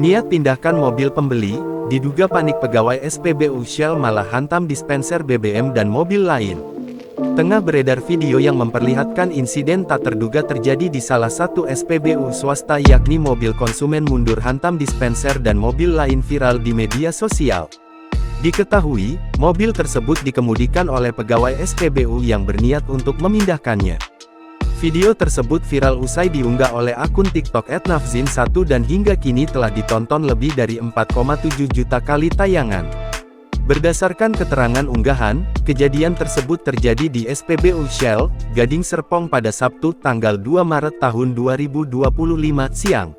Niat pindahkan mobil pembeli, diduga panik pegawai SPBU Shell malah hantam dispenser BBM dan mobil lain. Tengah beredar video yang memperlihatkan insiden tak terduga terjadi di salah satu SPBU swasta yakni mobil konsumen mundur hantam dispenser dan mobil lain viral di media sosial. Diketahui, mobil tersebut dikemudikan oleh pegawai SPBU yang berniat untuk memindahkannya. Video tersebut viral usai diunggah oleh akun TikTok @nafzin1 dan hingga kini telah ditonton lebih dari 4,7 juta kali tayangan. Berdasarkan keterangan unggahan, kejadian tersebut terjadi di SPBU Shell, Gading Serpong pada Sabtu tanggal 2 Maret tahun 2025 siang.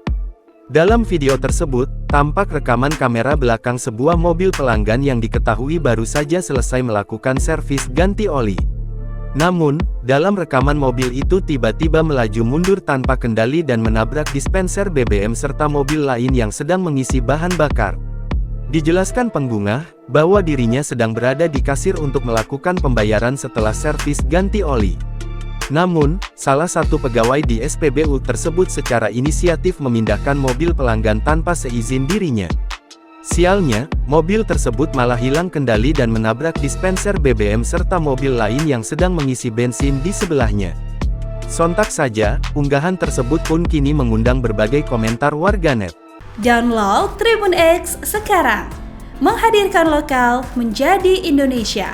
Dalam video tersebut, tampak rekaman kamera belakang sebuah mobil pelanggan yang diketahui baru saja selesai melakukan servis ganti oli. Namun, dalam rekaman mobil itu tiba-tiba melaju mundur tanpa kendali dan menabrak dispenser BBM serta mobil lain yang sedang mengisi bahan bakar. Dijelaskan pengguna, bahwa dirinya sedang berada di kasir untuk melakukan pembayaran setelah servis ganti oli. Namun, salah satu pegawai di SPBU tersebut secara inisiatif memindahkan mobil pelanggan tanpa seizin dirinya. Sialnya, mobil tersebut malah hilang kendali dan menabrak dispenser BBM serta mobil lain yang sedang mengisi bensin di sebelahnya. Sontak saja, unggahan tersebut pun kini mengundang berbagai komentar warganet. Download Tribun X sekarang, menghadirkan lokal menjadi Indonesia.